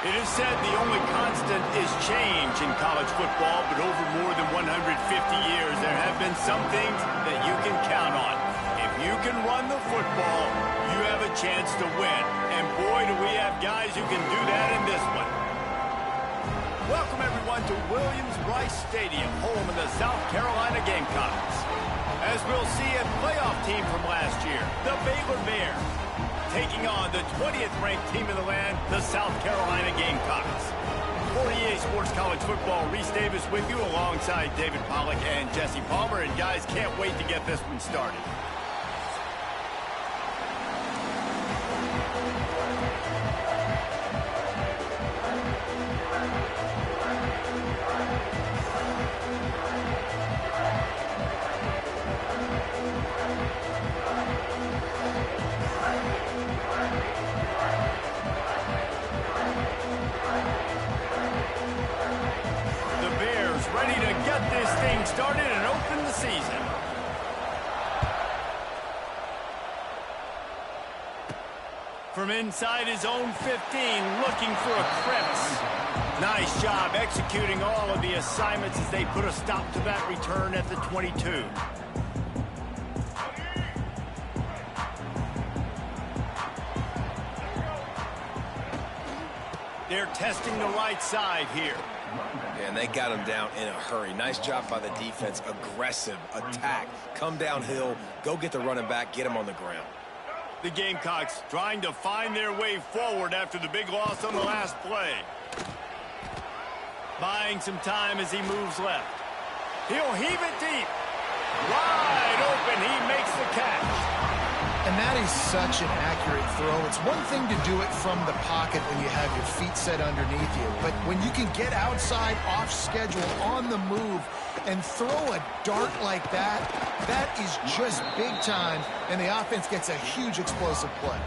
It is said the only constant is change in college football, but over more than 150 years, there have been some things that you can count on. If you can run the football, you have a chance to win. And boy, do we have guys who can do that in this one. Welcome, everyone, to Williams-Brice Stadium, home of the South Carolina Gamecocks. As we'll see, a playoff team from last year, the Baylor Bears, taking on the 20th ranked team in the land, the South Carolina Gamecocks. For EA Sports College Football, Reese Davis with you alongside David Pollack and Jesse Palmer. And guys, can't wait to get this one started. Ready to get this thing started and open the season. From inside his own 15, looking for a crevice. Nice job executing all of the assignments as they put a stop to that return at the 22. They're testing the right side here. And they got him down in a hurry. Nice job by the defense. Aggressive attack. Come downhill. Go get the running back. Get him on the ground. The Gamecocks trying to find their way forward after the big loss on the last play. Buying some time as he moves left. He'll heave it deep. Wide open. He makes the catch. And that is such an accurate throw. It's one thing to do it from the pocket when you have your feet set underneath you, but when you can get outside, off schedule, on the move, and throw a dart like that, that is just big time, and the offense gets a huge explosive play.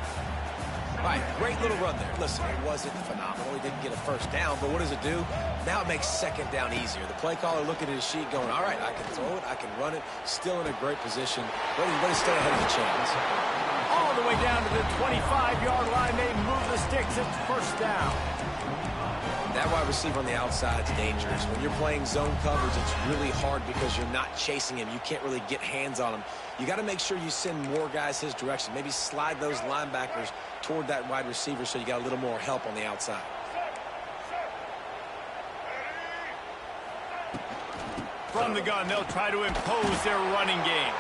Right, great little run there. Listen, it wasn't phenomenal. He didn't get a first down, but what does it do? Now it makes second down easier. The play caller looking at his sheet going, all right, I can throw it, I can run it, still in a great position. But he's staying ahead of the chains. All the way down to the 25-yard line, they move the sticks. It's first down. That wide receiver on the outside is dangerous. When you're playing zone coverage, it's really hard because you're not chasing him. You can't really get hands on him. You got to make sure you send more guys his direction. Maybe slide those linebackers toward that wide receiver so you got a little more help on the outside. From the gun, they'll try to impose their running game.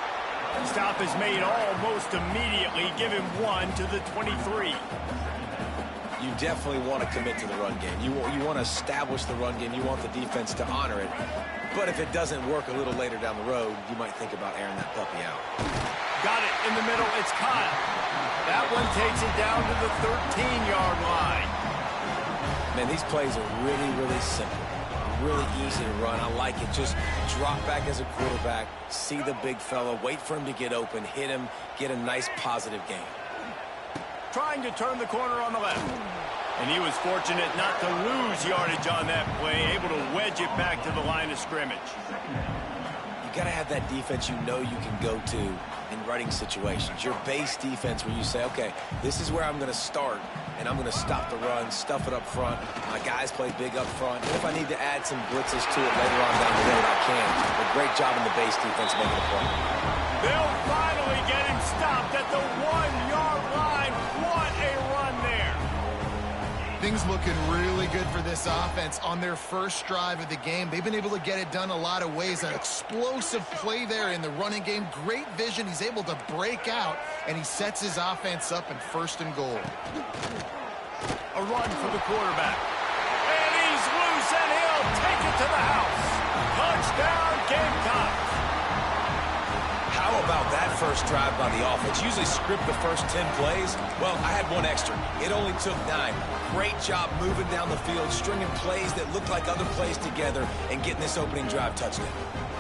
Stop is made almost immediately. Give him one to the 23. You definitely want to commit to the run game. You want to establish the run game. You want the defense to honor it. But if it doesn't work a little later down the road, you might think about airing that puppy out. Got it in the middle. It's Kyle. That one takes it down to the 13-yard line. Man, these plays are really, really simple. Really easy to run. I like it. Just drop back as a quarterback, see the big fella, wait for him to get open, hit him, get a nice positive game. Trying to turn the corner on the left. And he was fortunate not to lose yardage on that play, able to wedge it back to the line of scrimmage. You got to have that defense you know you can go to in running situations. Your base defense where you say, okay, this is where I'm going to start, and I'm going to stop the run, stuff it up front. My guys play big up front. And if I need to add some blitzes to it later on down the road, I can. But great job in the base defense making a play. They'll finally get him stopped at the 1-yard line. What a run there. Things looking really good for this offense on their first drive of the game. They've been able to get it done a lot of ways. An explosive play there in the running game. Great vision. He's able to break out, and he sets his offense up in 1st and goal. A run for the quarterback. And he's loose, and he'll take it to the house. Touchdown, Gamecocks. How about that first drive by the offense? Usually script the first 10 plays. Well, I had one extra. It only took 9. Great job moving down the field, stringing plays that look like other plays together, and getting this opening drive touchdown.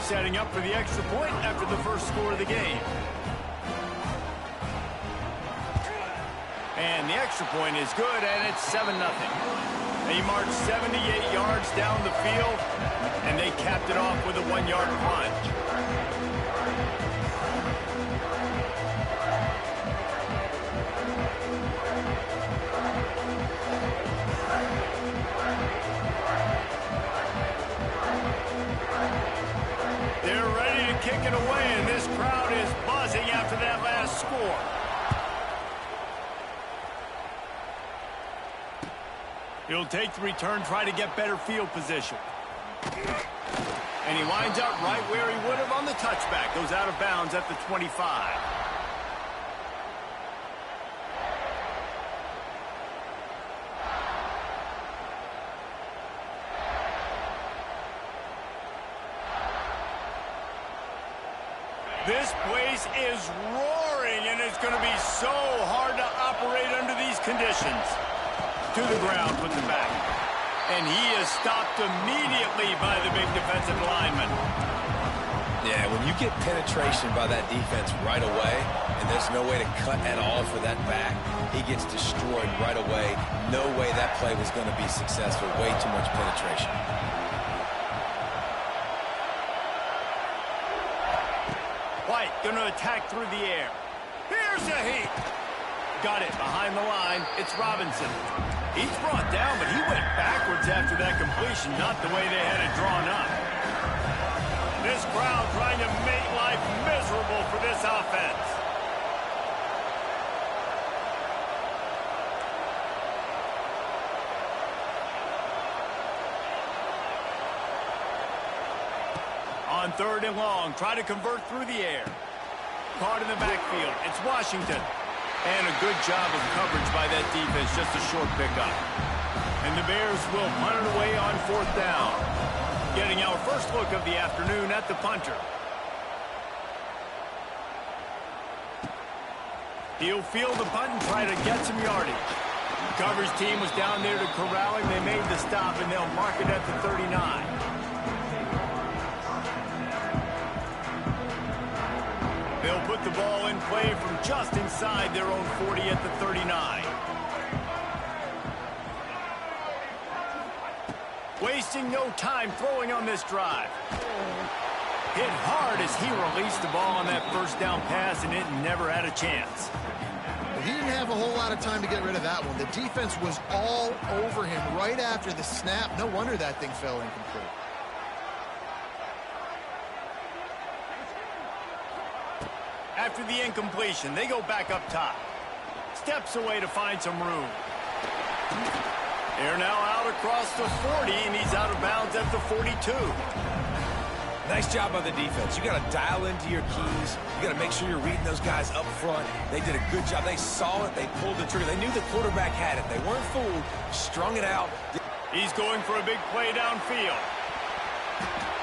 Setting up for the extra point after the first score of the game. And the extra point is good, and it's 7-0. They marched 78 yards down the field, and they capped it off with a 1-yard plunge. taken away, and this crowd is buzzing after that last score. He'll take the return, try to get better field position. And he winds up right where he would have on the touchback. Goes out of bounds at the 25. This place is roaring, and it's going to be so hard to operate under these conditions. To the ground with the back. And he is stopped immediately by the big defensive lineman. Yeah, when you get penetration by that defense right away, and there's no way to cut at all for that back, he gets destroyed right away. No way that play was going to be successful. Way too much penetration. White going to attack through the air. Here's a heat. Got it behind the line. It's Robinson. He's brought down, but he went backwards after that completion, not the way they had it drawn up. This crowd trying to make life miserable for this offense. On 3rd and long, try to convert through the air. Caught in the backfield. It's Washington. And a good job of coverage by that defense, just a short pickup. And the Bears will punt it away on 4th down. Getting our first look of the afternoon at the punter. He'll field the punt and try to get some yardage. The coverage team was down there to corral him. They made the stop, and they'll mark it at the 39. They'll put the ball in play from just inside their own 40 at the 39. Wasting no time throwing on this drive. Hit hard as he released the ball on that first down pass, and it never had a chance. He didn't have a whole lot of time to get rid of that one. The defense was all over him right after the snap. No wonder that thing fell incomplete. After the incompletion, they go back up top. Steps away to find some room. They're now out across the 40, and he's out of bounds at the 42. Nice job by the defense. You got to dial into your keys. You got to make sure you're reading those guys up front. They did a good job. They saw it. They pulled the trigger. They knew the quarterback had it. They weren't fooled. Strung it out. He's going for a big play downfield.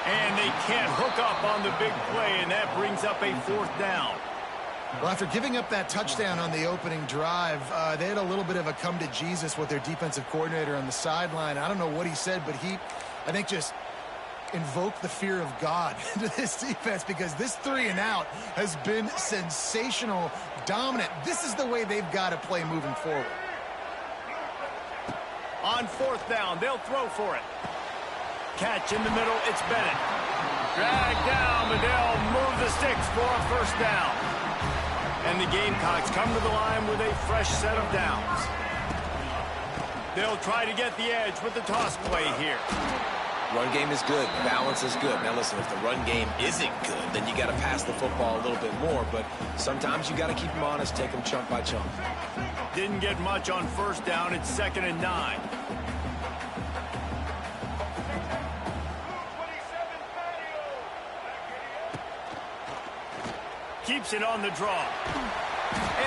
And they can't hook up on the big play, and that brings up a 4th down. Well, after giving up that touchdown on the opening drive, they had a little bit of a come to Jesus with their defensive coordinator on the sideline. I don't know what he said, but he, I think, just invoked the fear of God into this defense, because this 3 and out has been sensational, dominant. This is the way they've got to play moving forward. On 4th down, they'll throw for it. Catch in the middle, it's Bennett. Dragged down, but they'll move the sticks for a 1st down. And the Gamecocks come to the line with a fresh set of downs. They'll try to get the edge with the toss play here. Run game is good. Balance is good. Now, listen, if the run game isn't good, then you got to pass the football a little bit more. But sometimes you got to keep them honest, take them chunk by chunk. Didn't get much on 1st down. It's 2nd and 9. Keeps it on the draw.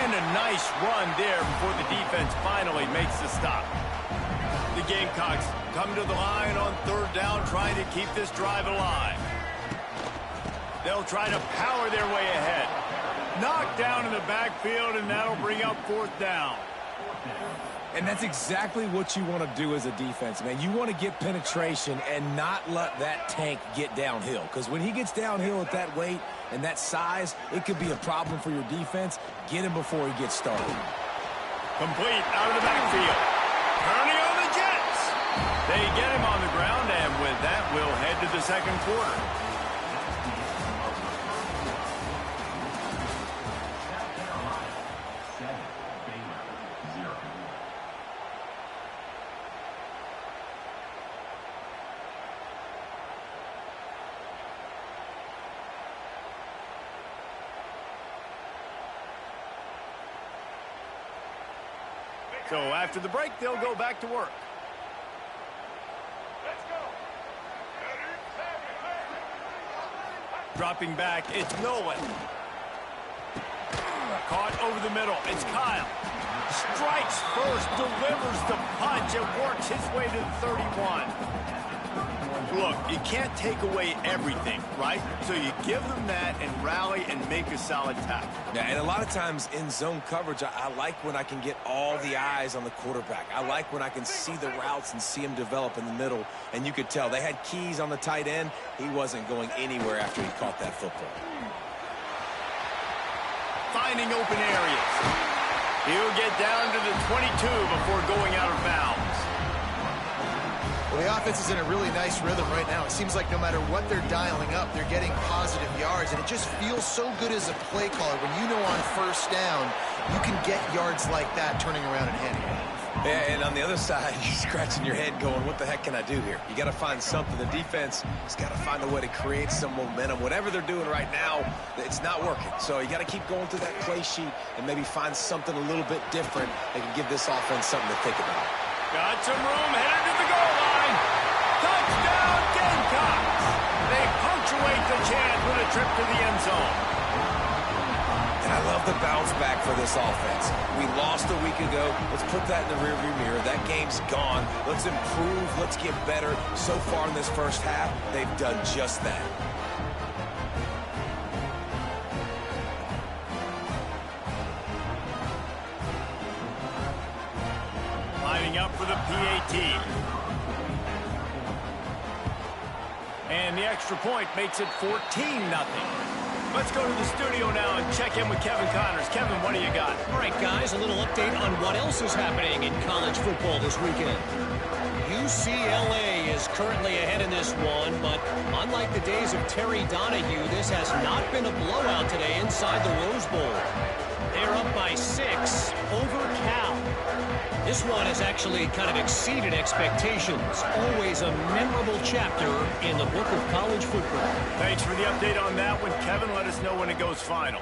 And a nice run there before the defense finally makes the stop. The Gamecocks come to the line on 3rd down, trying to keep this drive alive. They'll try to power their way ahead. Knocked down in the backfield, and that'll bring up 4th down. And that's exactly what you want to do as a defense, man. You want to get penetration and not let that tank get downhill. Because when he gets downhill at that weight and that size, it could be a problem for your defense. Get him before he gets started. Complete out of the backfield. Turning on the Jets. They get him on the ground, and with that, we'll head to the 2nd quarter. So after the break, they'll go back to work. Dropping back, it's Nolan. Caught over the middle, it's Kyle. Strikes first, delivers the punch, and works his way to the 31. Look, you can't take away everything, right? So you give them that and rally and make a solid tackle. Yeah, and a lot of times in zone coverage, I like when I can get all the eyes on the quarterback. I like when I can see the routes and see him develop in the middle. And you could tell they had keys on the tight end. He wasn't going anywhere after he caught that football. Finding open areas. He'll get down to the 22 before going out of bounds. Well, the offense is in a really nice rhythm right now. It seems like no matter what they're dialing up, they're getting positive yards, and it just feels so good as a play caller when you know on first down you can get yards like that turning around and handing it off. Yeah, and on the other side, you're scratching your head going, what the heck can I do here? You got to find something. The defense has got to find a way to create some momentum. Whatever they're doing right now, it's not working. So you got to keep going through that play sheet and maybe find something a little bit different that can give this offense something to think about. Got some room, headed to the goal line. Touchdown, Gamecocks! They punctuate the chance with a trip to the end zone. And I love the bounce back for this offense. We lost a week ago. Let's put that in the rearview mirror. That game's gone. Let's improve. Let's get better. So far in this first half, they've done just that. Lining up for the PAT. And the extra point makes it 14-0. Let's go to the studio now and check in with Kevin Connors. Kevin, what do you got? All right, guys, a little update on what else is happening in college football this weekend. UCLA is currently ahead in this one, but unlike the days of Terry Donahue, this has not been a blowout today inside the Rose Bowl. They're up by 6 over Cal. This one has actually kind of exceeded expectations. Always a memorable chapter in the book of college football. Thanks for the update on that one, Kevin. Let us know when it goes final.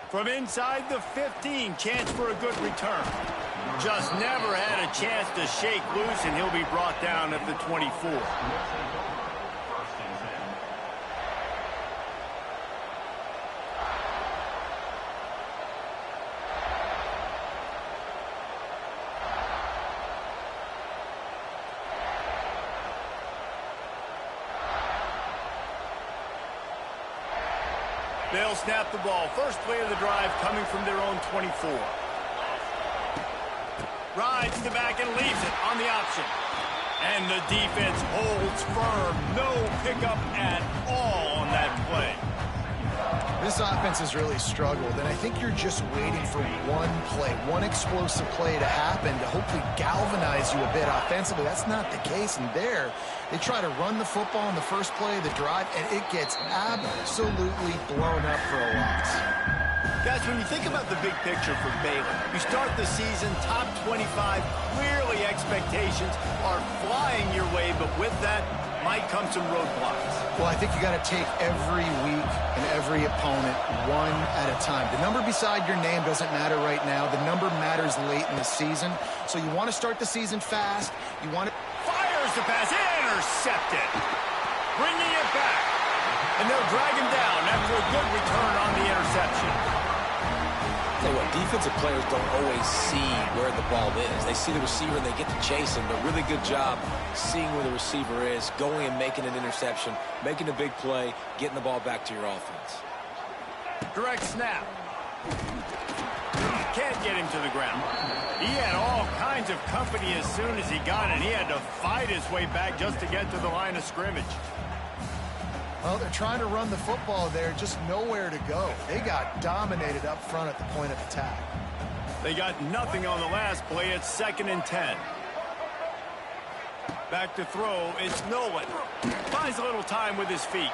From inside the 15, chance for a good return. Just never had a chance to shake loose, and he'll be brought down at the 24. They'll snap the ball. First play of the drive coming from their own 24. Rides the back and leaves it on the option. And the defense holds firm. No pickup at all on that play. This offense has really struggled, and I think you're just waiting for one play, one explosive play to happen to hopefully galvanize you a bit offensively. That's not the case, and there they try to run the football in the first play of the drive, and it gets absolutely blown up for a loss. Guys, when you think about the big picture for Baylor, you start the season top 25, clearly expectations are flying your way, but with that might come some roadblocks. Well, I think you got to take every week and every opponent one at a time. The number beside your name doesn't matter right now. The number matters late in the season. So you want to start the season fast. You want to... Fires the pass, intercepted. Bringing it back. And they'll drag him down after a good return on the interception. Tell you what, defensive players don't always see where the ball is. They see the receiver and they get to chase him, but really good job seeing where the receiver is, going and making an interception, making a big play, getting the ball back to your offense. Direct snap. Can't get him to the ground. He had all kinds of company as soon as he got it. He had to fight his way back just to get to the line of scrimmage. Well, they're trying to run the football there, just nowhere to go. They got dominated up front at the point of attack. They got nothing on the last play. It's 2nd and 10. Back to throw. It's Nolan. Finds a little time with his feet.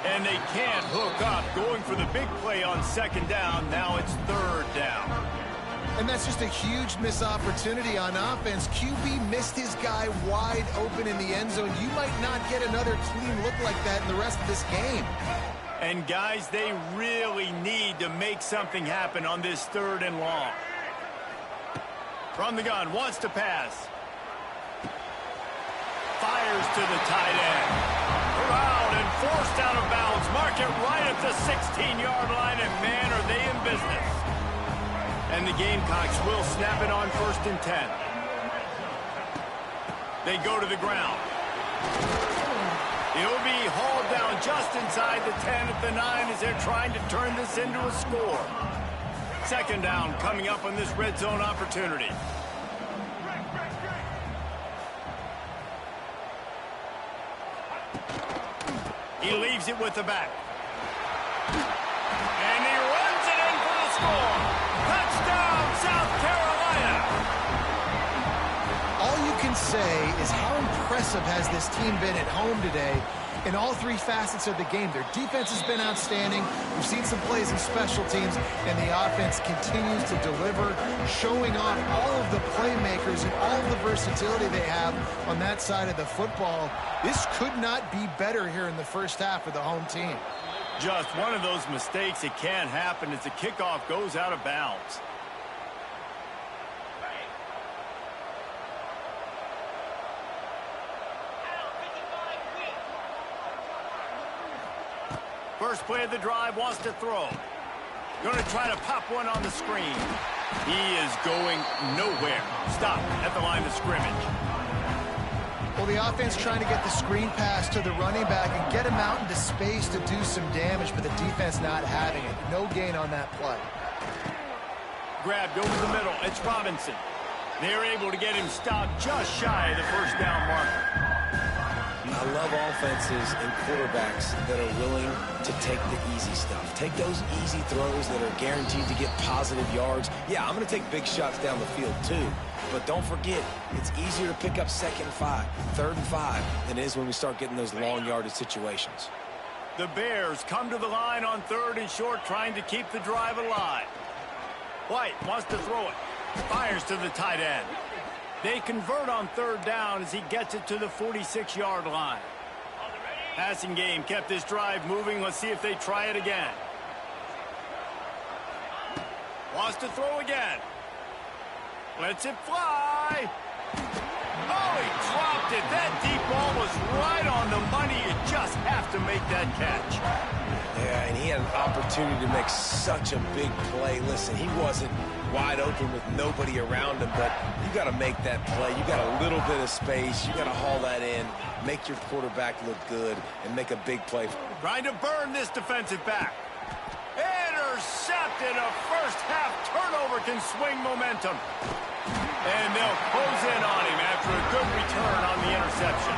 And they can't hook up. Going for the big play on 2nd down. Now it's 3rd down. And that's just a huge missed opportunity on offense. QB missed his guy wide open in the end zone. You might not get another clean look like that in the rest of this game. And, guys, they really need to make something happen on this 3rd and long. From the gun, wants to pass. Fires to the tight end. Corralled and forced out of bounds. Mark it right at the 16-yard line, and, man, are they in business. And the Gamecocks will snap it on 1st and 10. They go to the ground. He'll be hauled down just inside the 10 at the 9 as they're trying to turn this into a score. 2nd down coming up on this red zone opportunity. He leaves it with the back. And he runs it in for the score. Touchdown, South Carolina. All you can say is how impressive has this team been at home today in all 3 facets of the game. Their defense has been outstanding. We've seen some plays in special teams, and the offense continues to deliver, showing off all of the playmakers and all of the versatility they have on that side of the football. This could not be better here in the first half of the home team. Just one of those mistakes that can happen as the kickoff goes out of bounds. First play of the drive, wants to throw. Going to try to pop one on the screen. He is going nowhere. Stop at the line of scrimmage. Well, the offense trying to get the screen pass to the running back and get him out into space to do some damage, but the defense not having it. No gain on that play. Grabbed over the middle. It's Robinson. They're able to get him stopped just shy of the 1st down marker. I love offenses and quarterbacks that are willing to take the easy stuff. Take those easy throws that are guaranteed to get positive yards. Yeah, I'm going to take big shots down the field too. But don't forget, it's easier to pick up 2nd and 5, 3rd and 5 than it is when we start getting those long yardage situations. The Bears come to the line on 3rd and short, trying to keep the drive alive. White wants to throw it. Fires to the tight end. They convert on 3rd down as he gets it to the 46-yard line. Passing game kept this drive moving. Let's see if they try it again. Wants to throw again. Lets it fly. Oh, he dropped it. That deep ball was right on the money. You just have to make that catch. Yeah, and he had an opportunity to make such a big play. Listen, he wasn't wide open with nobody around him, but you got to make that play. You got a little bit of space. You got to haul that in, make your quarterback look good, and make a big play. Trying to burn this defensive back. Intercepted. A first-half turnover can swing momentum. And they'll close in on him after a good return on the interception.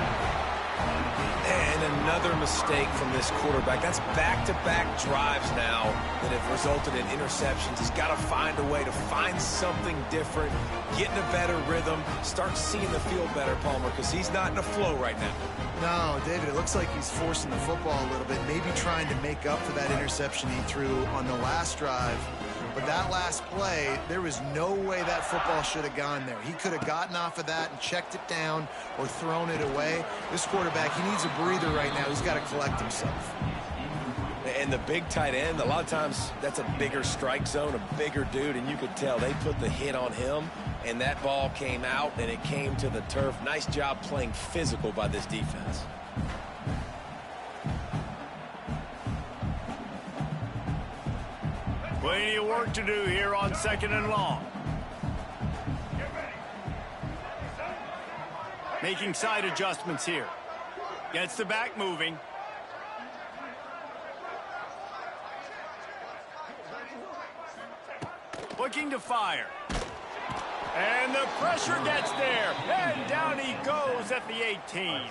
And another mistake from this quarterback. That's back-to-back drives now that have resulted in interceptions. He's got to find a way to find something different, get in a better rhythm, start seeing the field better, Palmer, because he's not in a flow right now. No, David, it looks like he's forcing the football a little bit, maybe trying to make up for that interception he threw on the last drive. But that last play, there was no way that football should have gone there. He could have gotten off of that and checked it down or thrown it away. This quarterback, he needs a breather right now. He's got to collect himself. And the big tight end, a lot of times that's a bigger strike zone, a bigger dude, and you could tell they put the hit on him, and that ball came out, and it came to the turf. Nice job playing physical by this defense. Plenty of work to do here on 2nd and long. Making side adjustments here. Gets the back moving. Looking to fire. And the pressure gets there. And down he goes at the 18.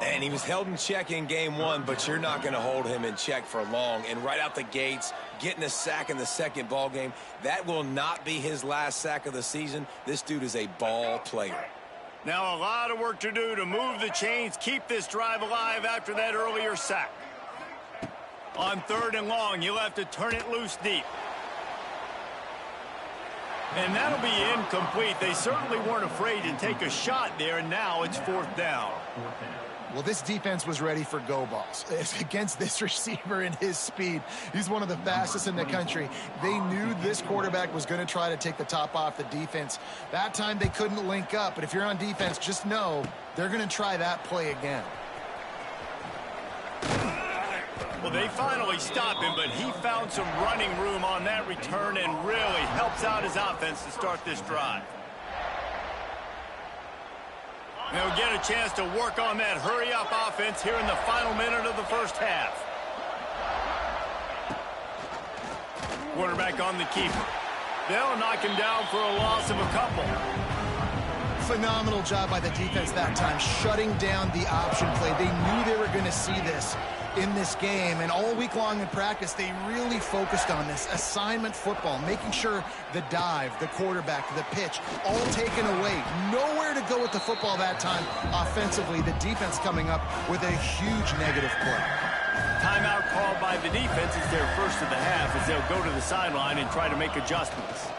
And he was held in check in game 1, but you're not going to hold him in check for long. And right out the gates, getting a sack in the second ball game, that will not be his last sack of the season. This dude is a ball player. Now a lot of work to do to move the chains, keep this drive alive after that earlier sack. On 3rd and long, you'll have to turn it loose deep. And that'll be incomplete. They certainly weren't afraid to take a shot there, and now it's 4th down. Well, this defense was ready for go balls. Against this receiver and his speed, he's one of the fastest in the country. They knew this quarterback was going to try to take the top off the defense. That time they couldn't link up, but if you're on defense, just know they're going to try that play again. Well, they finally stop him, but he found some running room on that return and really helps out his offense to start this drive. They'll get a chance to work on that hurry-up offense here in the final minute of the first half. Quarterback on the keeper. They'll knock him down for a loss of a couple. Phenomenal job by the defense that time, shutting down the option play. They knew they were going to see this in this game, and all week long in practice, they really focused on this assignment football, making sure the dive, the quarterback, the pitch, all taken away. Nowhere to go with the football that time offensively. The defense coming up with a huge negative play. Timeout called by the defense is their first of the half as they'll go to the sideline and try to make adjustments.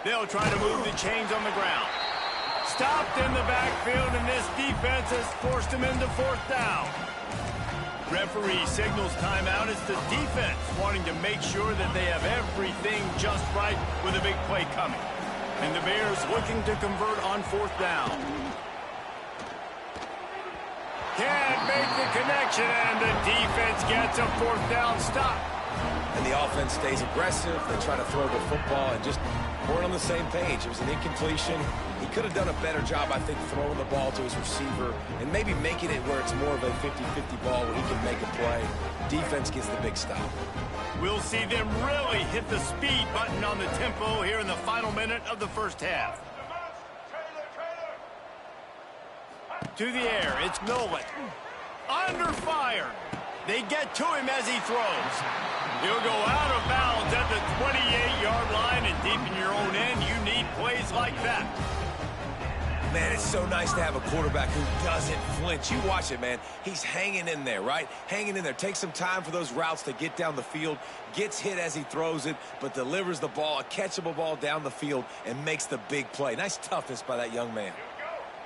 They'll try to move the chains on the ground. Stopped in the backfield, and this defense has forced him into fourth down. Referee signals timeout. It's the defense wanting to make sure that they have everything just right with a big play coming. And the Bears looking to convert on fourth down. Can't make the connection, and the defense gets a fourth down stop. And the offense stays aggressive. They try to throw the football and just weren't on the same page. It was an incompletion. He could have done a better job, I think, throwing the ball to his receiver and maybe making it where it's more of a 50-50 ball where he can make a play. Defense gets the big stop. We'll see them really hit the speed button on the tempo here in the final minute of the first half. To the air, it's Nolan. Under fire. They get to him as he throws. He'll go out of bounds at the 28-yard line, and deep in your own end, you need plays like that. Man, it's so nice to have a quarterback who doesn't flinch. You watch it, man. He's hanging in there, right? Hanging in there. Takes some time for those routes to get down the field. Gets hit as he throws it, but delivers the ball, a catchable ball down the field, and makes the big play. Nice toughness by that young man.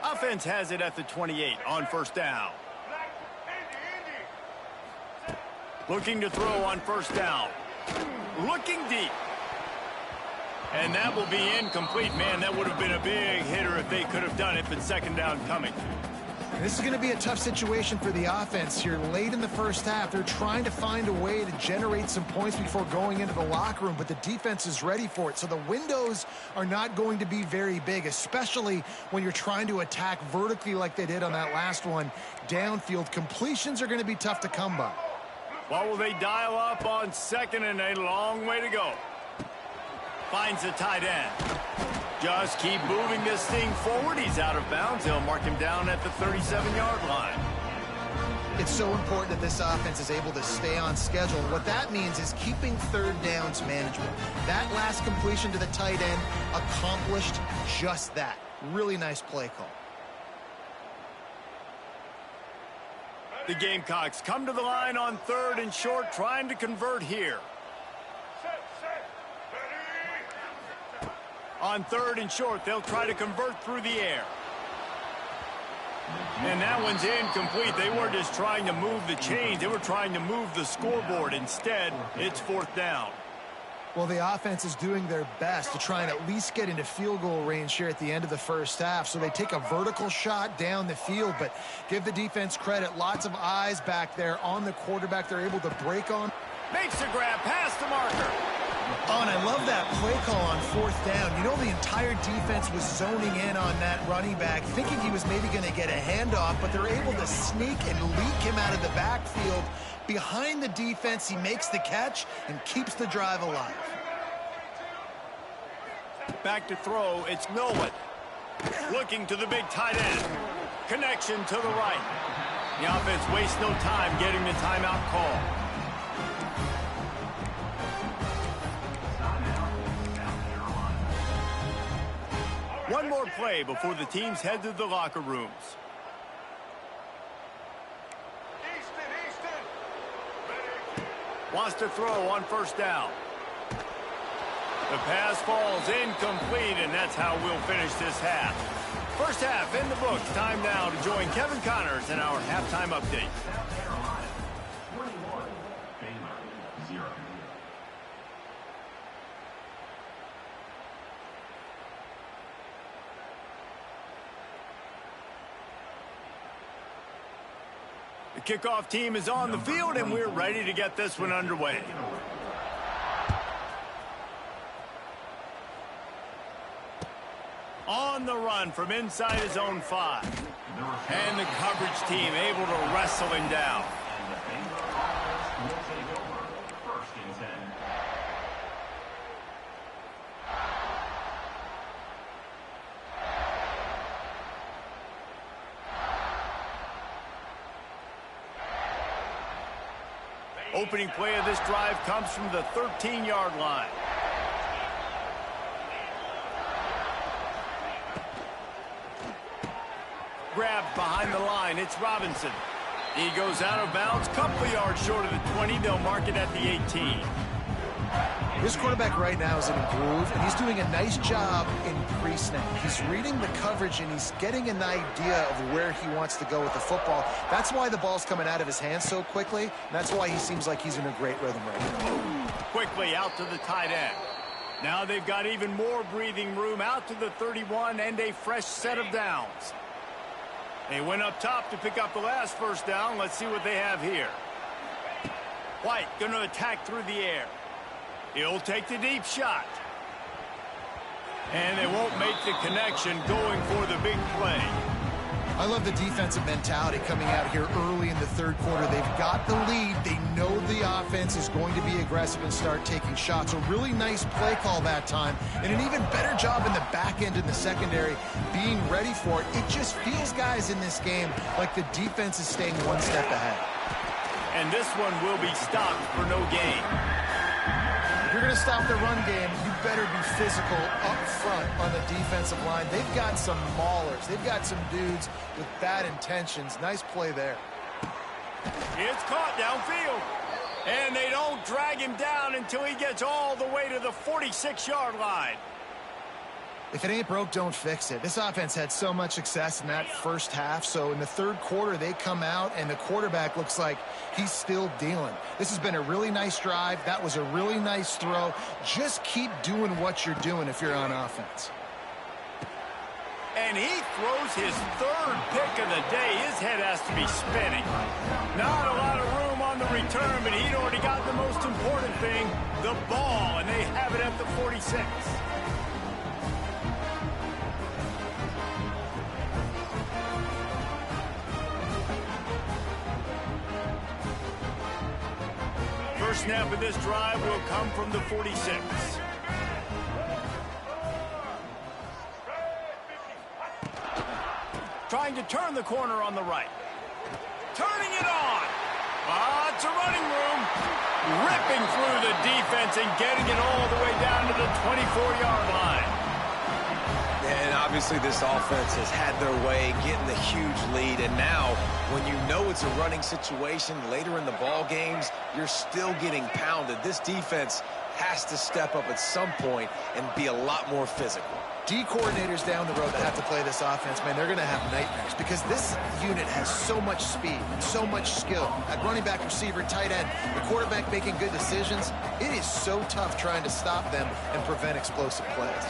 Offense has it at the 28 on first down. Looking to throw on first down. Looking deep. And that will be incomplete. Man, that would have been a big hitter if they could have done it, but second down coming. This is going to be a tough situation for the offense here late in the first half. They're trying to find a way to generate some points before going into the locker room, but the defense is ready for it. So the windows are not going to be very big, especially when you're trying to attack vertically like they did on that last one. Downfield completions are going to be tough to come by. Well, will they dial up on second, and a long way to go. Finds the tight end. Just keep moving this thing forward. He's out of bounds. They'll mark him down at the 37-yard line. It's so important that this offense is able to stay on schedule. What that means is keeping third downs manageable. That last completion to the tight end accomplished just that. Really nice play call. The Gamecocks come to the line on third and short, trying to convert here. On third and short, they'll try to convert through the air. And that one's incomplete. They weren't just trying to move the chains. They were trying to move the scoreboard. Instead, it's fourth down. Well, the offense is doing their best to try and at least get into field goal range here at the end of the first half. So they take a vertical shot down the field, but give the defense credit. Lots of eyes back there on the quarterback. They're able to break on. Makes the grab past the marker. Oh, and I love that play call on fourth down. You know, the entire defense was zoning in on that running back, thinking he was maybe going to get a handoff, but they're able to sneak and leak him out of the backfield. Behind the defense, he makes the catch and keeps the drive alive. Back to throw, it's Nolan. Looking to the big tight end. Connection to the right. The offense wastes no time getting the timeout call. One more play before the teams head to the locker rooms. Wants to throw on first down. The pass falls incomplete, and that's how we'll finish this half. First half in the books. Time now to join Kevin Connors in our halftime update. The kickoff team is on the field, and we're ready to get this one underway. On the run from inside his own 5. And the coverage team able to wrestle him down. Opening play of this drive comes from the 13-yard line. Grabbed behind the line. It's Robinson. He goes out of bounds, couple yards short of the 20. They'll mark it at the 18. This quarterback right now is in a groove, and he's doing a nice job in pre-snap. He's reading the coverage, and he's getting an idea of where he wants to go with the football. That's why the ball's coming out of his hands so quickly, and that's why he seems like he's in a great rhythm right now. Quickly out to the tight end. Now they've got even more breathing room out to the 31 and a fresh set of downs. They went up top to pick up the last first down. Let's see what they have here. White going to attack through the air. He'll take the deep shot. And they won't make the connection going for the big play. I love the defensive mentality coming out here early in the third quarter. They've got the lead. They know the offense is going to be aggressive and start taking shots. A really nice play call that time, and an even better job in the back end in the secondary being ready for it. It just feels, guys, in this game like the defense is staying one step ahead. And this one will be stopped for no gain. If you're going to stop the run game, you better be physical up front on the defensive line. They've got some maulers. They've got some dudes with bad intentions. Nice play there. It's caught downfield. And they don't drag him down until he gets all the way to the 46-yard line. If it ain't broke, don't fix it. This offense had so much success in that first half, so in the third quarter, they come out, and the quarterback looks like he's still dealing. This has been a really nice drive. That was a really nice throw. Just keep doing what you're doing if you're on offense. And he throws his third pick of the day. His head has to be spinning. Not a lot of room on the return, but he'd already got the most important thing, the ball, and they have it at the 46. First snap of this drive will come from the 46. Trying to turn the corner on the right. Turning it on. It's a running room. Ripping through the defense and getting it all the way down to the 24-yard line. And obviously this offense has had their way, getting the huge lead. And now, when you know it's a running situation later in the ball games, you're still getting pounded. This defense has to step up at some point and be a lot more physical. D coordinators down the road that have to play this offense, man, they're going to have nightmares because this unit has so much speed and so much skill. At running back, receiver, tight end, the quarterback making good decisions. It is so tough trying to stop them and prevent explosive plays.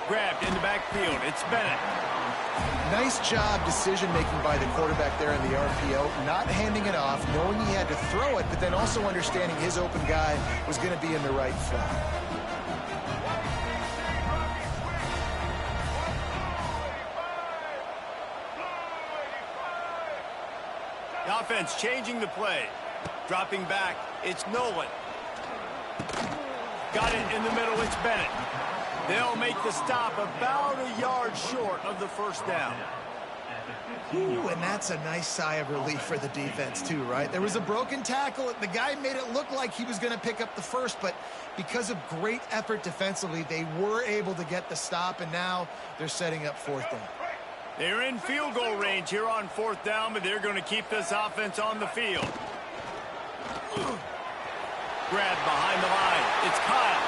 Grabbed in the backfield. It's Bennett. Nice job decision-making by the quarterback there in the RPO, not handing it off, knowing he had to throw it, but then also understanding his open guy was going to be in the right flat. The offense changing the play. Dropping back, it's Nolan. Got it in the middle, it's Bennett. They'll make the stop about a yard short of the first down. Ooh, and that's a nice sigh of relief for the defense too, right? There was a broken tackle. The guy made it look like he was going to pick up the first, but because of great effort defensively, they were able to get the stop, and now they're setting up fourth down. They're in field goal range here on fourth down, but they're going to keep this offense on the field. Grabbed behind the line. It's Kyle.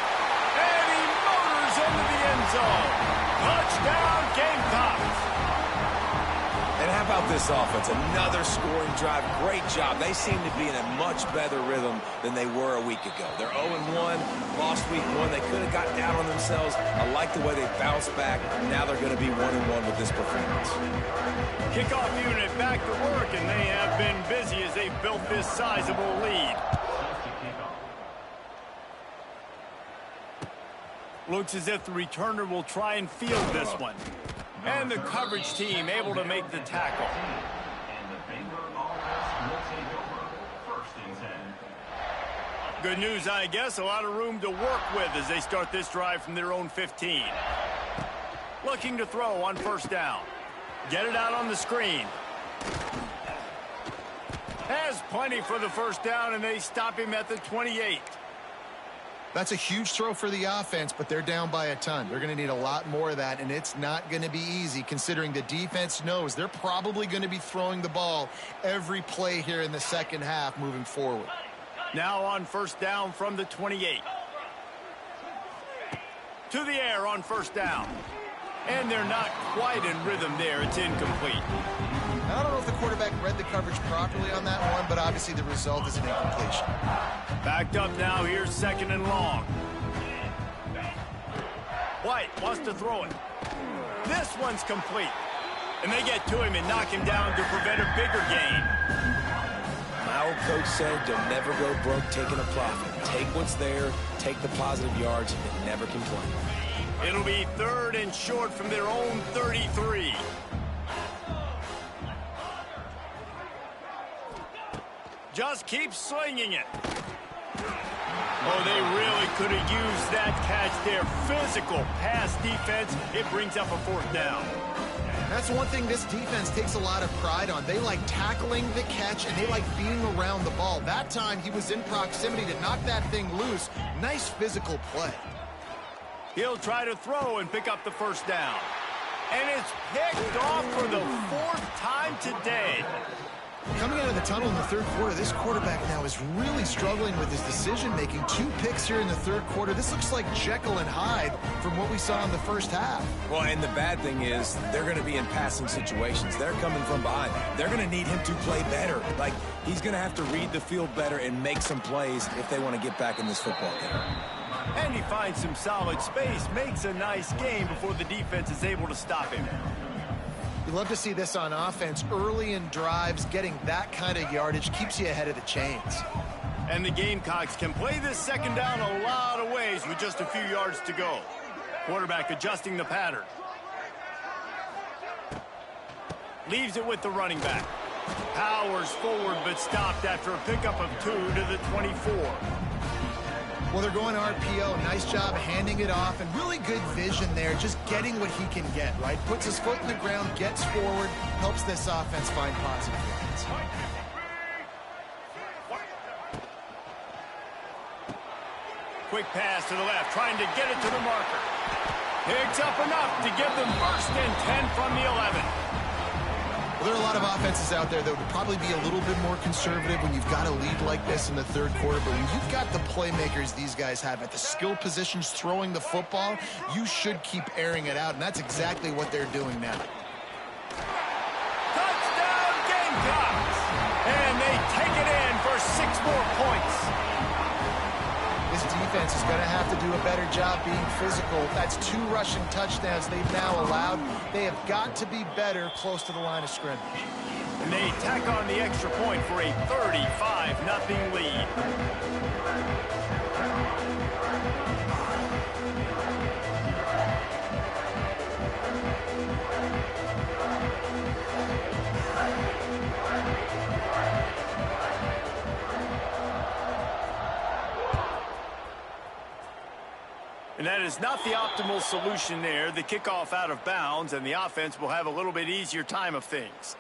And he motors into the end zone. Touchdown, Gamecocks. And how about this offense? Another scoring drive. Great job. They seem to be in a much better rhythm than they were a week ago. They're 0-1, lost week 1. They could have gotten down on themselves. I like the way they bounced back. Now they're going to be 1-1 with this performance. Kickoff unit back to work, and they have been busy as they've built this sizable lead. Looks as if the returner will try and field this one. And the coverage team able to make the tackle. Good news, I guess. A lot of room to work with as they start this drive from their own 15. Looking to throw on first down. Get it out on the screen. Has plenty for the first down, and they stop him at the 28. That's a huge throw for the offense, but they're down by a ton. They're going to need a lot more of that, and it's not going to be easy considering the defense knows they're probably going to be throwing the ball every play here in the second half moving forward. Now on first down from the 28. To the air on first down. And they're not quite in rhythm there. It's incomplete. I don't know if the quarterback read the coverage properly on that one, but obviously the result is an incompletion. Backed up now. Here's second and long. White wants to throw it. This one's complete. And they get to him and knock him down to prevent a bigger gain. My old coach said you'll never go broke taking a profit. Take what's there, take the positive yards, and never complain. It'll be third and short from their own 33. Just keep slinging it. Oh, they really could have used that catch there. Physical pass defense. It brings up a fourth down. That's one thing this defense takes a lot of pride on. They like tackling the catch, and they like being around the ball. That time, he was in proximity to knock that thing loose. Nice physical play. He'll try to throw and pick up the first down. And it's picked off for the fourth time today. Coming out of the tunnel in the third quarter, this quarterback now is really struggling with his decision-making. 2 picks here in the third quarter. This looks like Jekyll and Hyde from what we saw in the first half. Well, and the bad thing is they're going to be in passing situations. They're coming from behind. They're going to need him to play better. Like, he's going to have to read the field better and make some plays if they want to get back in this football game. And he finds some solid space, makes a nice game before the defense is able to stop him. You love to see this on offense. Early in drives, getting that kind of yardage keeps you ahead of the chains. And the Gamecocks can play this second down a lot of ways with just a few yards to go. Quarterback adjusting the pattern. Leaves it with the running back. Powers forward but stopped after a pickup of 2 to the 24. Well, they're going RPO. Nice job handing it off, and really good vision there, just getting what he can get, right? Puts his foot in the ground, gets forward, helps this offense find positive yards. Quick pass to the left, trying to get it to the marker. Picks up enough to give them first and 10 from the 11. Well, there are a lot of offenses out there that would probably be a little bit more conservative when you've got a lead like this in the third quarter. But when you've got the playmakers these guys have at the skill positions throwing the football, you should keep airing it out. And that's exactly what they're doing now. Touchdown Gamecocks! And they take it in for 6 more points. This defense is going to have to do a better job being physical. That's 2 rushing touchdowns they've now allowed. They have got to be better close to the line of scrimmage. And they tack on the extra point for a 35-0 lead. And that is not the optimal solution there. The kickoff out of bounds, and the offense will have a little bit easier time of things.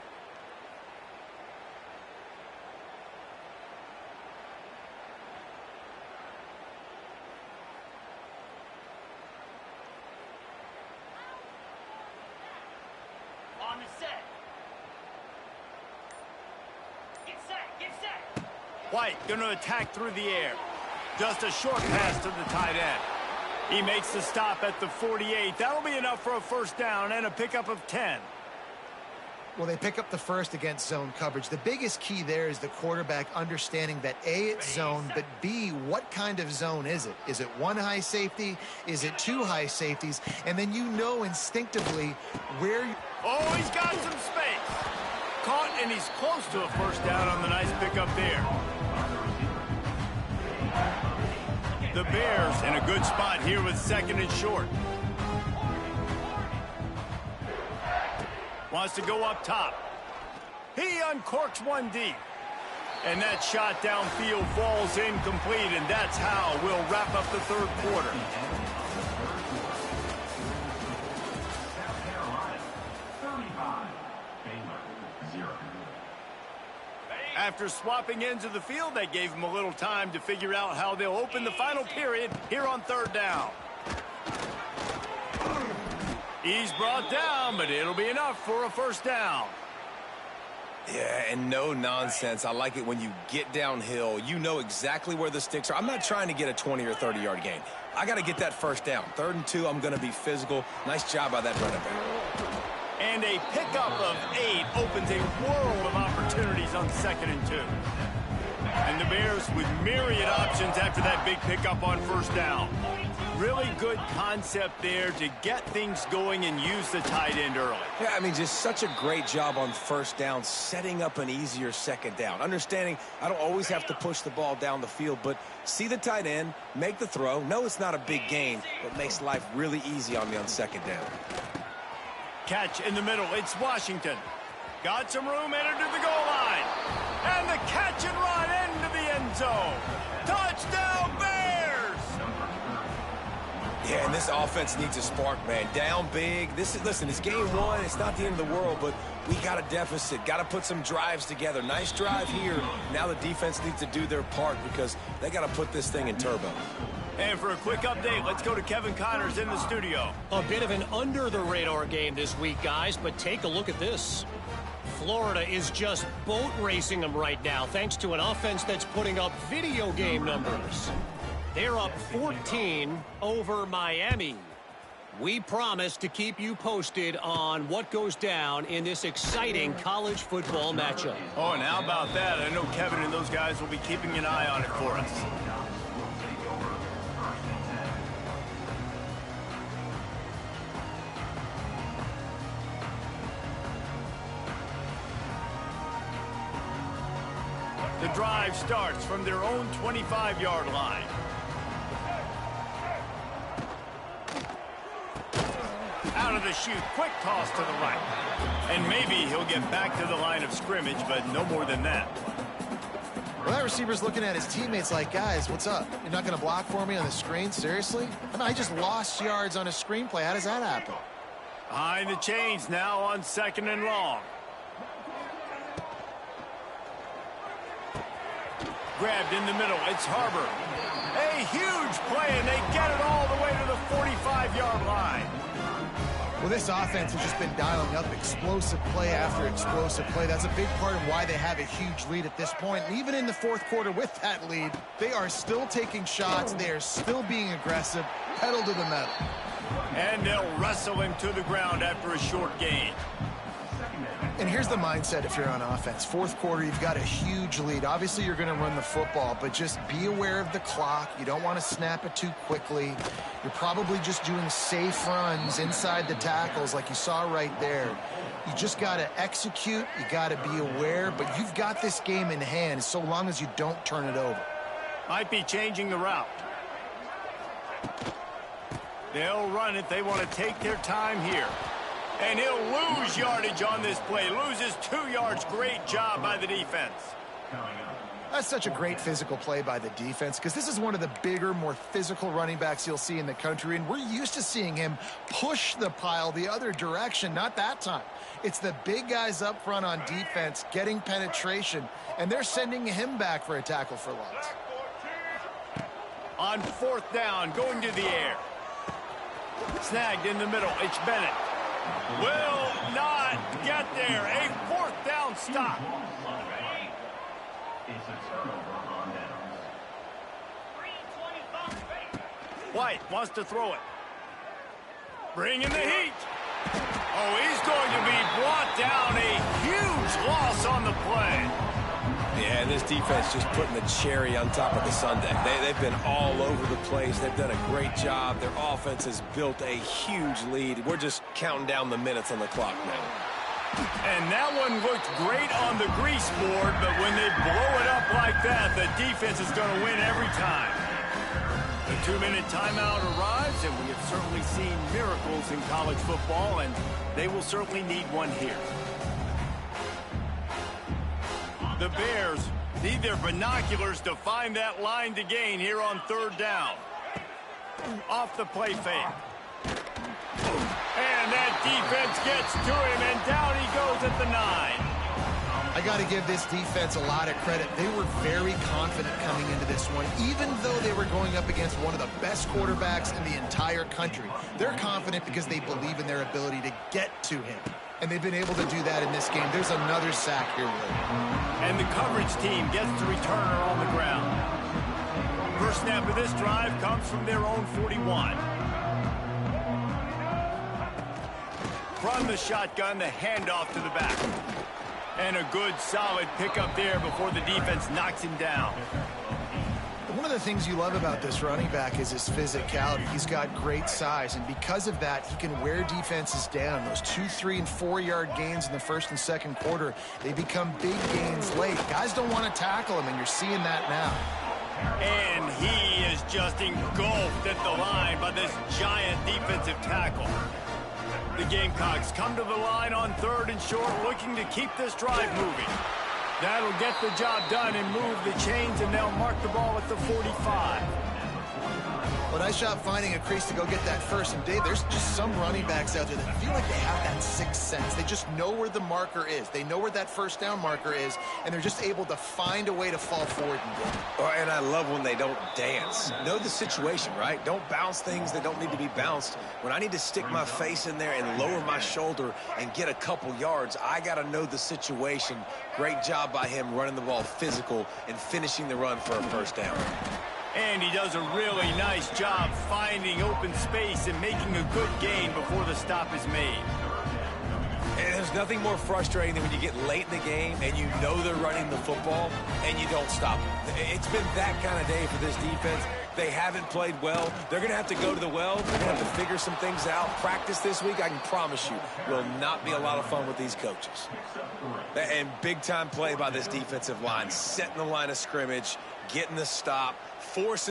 On the set. Get set, get set. White going to attack through the air. Just a short pass to the tight end. He makes the stop at the 48. That'll be enough for a first down and a pickup of 10. Well, they pick up the first against zone coverage. The biggest key there is the quarterback understanding that A, it's zone, but B, what kind of zone is it? Is it one high safety? Is it two high safeties? And then you know instinctively where you... Oh, he's got some space. Caught, and he's close to a first down on the nice pickup there. The Bears in a good spot here with second and short. Wants to go up top. He uncorks one deep. And that shot downfield falls incomplete, and that's how we'll wrap up the third quarter. After swapping ends of the field, that gave him a little time to figure out how they'll open the final period here on third down. He's brought down, but it'll be enough for a first down. Yeah, and no nonsense. I like it when you get downhill. You know exactly where the sticks are. I'm not trying to get a 20 or 30-yard gain. I got to get that first down. 3rd and 2, I'm going to be physical. Nice job by that running back. And a pickup of 8 opens a world of opportunities on 2nd and 2. And the Bears with myriad options after that big pickup on first down. Really good concept there to get things going and use the tight end early. Yeah, I mean, just such a great job on first down, setting up an easier second down. Understanding I don't always have to push the ball down the field, but see the tight end, make the throw. No, it's not a big gain, but makes life really easy on me on second down. Catch in the middle. It's Washington. Got some room, entered to the goal line. And the catch and run into the end zone. Touchdown, Bears! Yeah, and this offense needs a spark, man. Down big. Listen, it's game 1. It's not the end of the world, but we got a deficit. Got to put some drives together. Nice drive here. Now the defense needs to do their part because they got to put this thing in turbo. And for a quick update, let's go to Kevin Connors in the studio. A bit of an under-the-radar game this week, guys, but take a look at this. Florida is just boat racing them right now, thanks to an offense that's putting up video game numbers. They're up 14 over Miami. We promise to keep you posted on what goes down in this exciting college football matchup. Oh, and how about that? I know Kevin and those guys will be keeping an eye on it for us. The drive starts from their own 25-yard line. Out of the chute, quick toss to the right. And maybe he'll get back to the line of scrimmage, but no more than that. Well, that receiver's looking at his teammates like, guys, what's up? You're not going to block for me on the screen? Seriously? I mean, I just lost yards on a screenplay. How does that happen? Behind the chains now on 2nd and long. Grabbed in the middle. It's Harbor. A huge play, and they get it all the way to the 45-yard line. Well, this offense has just been dialing up explosive play after explosive play. That's a big part of why they have a huge lead at this point. And even in the 4th quarter with that lead, they are still taking shots. They are still being aggressive, pedal to the metal. And they'll wrestle him to the ground after a short gain. And here's the mindset if you're on offense. 4th quarter, you've got a huge lead. Obviously, you're going to run the football, but just be aware of the clock. You don't want to snap it too quickly. You're probably just doing safe runs inside the tackles like you saw right there. You just got to execute. You got to be aware, but you've got this game in hand so long as you don't turn it over. Might be changing the route. They'll run it. They want to take their time here. And he'll lose yardage on this play. Loses 2 yards. Great job by the defense. That's such a great physical play by the defense because this is one of the bigger, more physical running backs you'll see in the country, and we're used to seeing him push the pile the other direction. Not that time. It's the big guys up front on defense getting penetration, and they're sending him back for a tackle for loss. On 4th down, going to the air. Snagged in the middle. It's Bennett. Will not get there. A 4th down stop. White wants to throw it. Bring in the heat. Oh, he's going to be brought down. A huge loss on the play. Yeah, and this defense just putting the cherry on top of the sundae. They've been all over the place. They've done a great job. Their offense has built a huge lead. We're just counting down the minutes on the clock now. And that one looked great on the grease board, but when they blow it up like that, the defense is going to win every time. The 2-minute timeout arrives, and we have certainly seen miracles in college football, and they will certainly need one here. The Bears need their binoculars to find that line to gain here on 3rd down. Off the play fake. And that defense gets to him, and down he goes at the 9. I got to give this defense a lot of credit. They were very confident coming into this one, even though they were going up against one of the best quarterbacks in the entire country. They're confident because they believe in their ability to get to him, and they've been able to do that in this game. There's another sack here, Will. And the coverage team gets the returner on the ground. First snap of this drive comes from their own 41. From the shotgun, the handoff to the back. And a good, solid pickup there before the defense knocks him down. One of the things you love about this running back is his physicality. He's got great size, and because of that, he can wear defenses down. Those 2-, 3-, and 4-yard gains in the first and second quarter, they become big gains late. Guys don't want to tackle him, and you're seeing that now. And he is just engulfed at the line by this giant defensive tackle. The Gamecocks come to the line on 3rd and short, looking to keep this drive moving. That'll get the job done and move the chains, and they'll mark the ball at the 45. Well, nice job finding a crease to go get that first. And, Dave, there's just some running backs out there that feel like they have that sixth sense. They just know where the marker is. They know where that first down marker is, and they're just able to find a way to fall forward and get it. Oh, and I love when they don't dance. Know the situation, right? Don't bounce things that don't need to be bounced. When I need to stick my face in there and lower my shoulder and get a couple yards, I got to know the situation. Great job by him running the ball physical and finishing the run for a first down. And he does a really nice job finding open space and making a good gain before the stop is made. And there's nothing more frustrating than when you get late in the game and you know they're running the football and you don't stop them. It's been that kind of day for this defense. They haven't played well. They're going to have to go to the well. They're going to have to figure some things out. Practice this week, I can promise you, will not be a lot of fun with these coaches. And big-time play by this defensive line, setting the line of scrimmage, getting the stop, forcing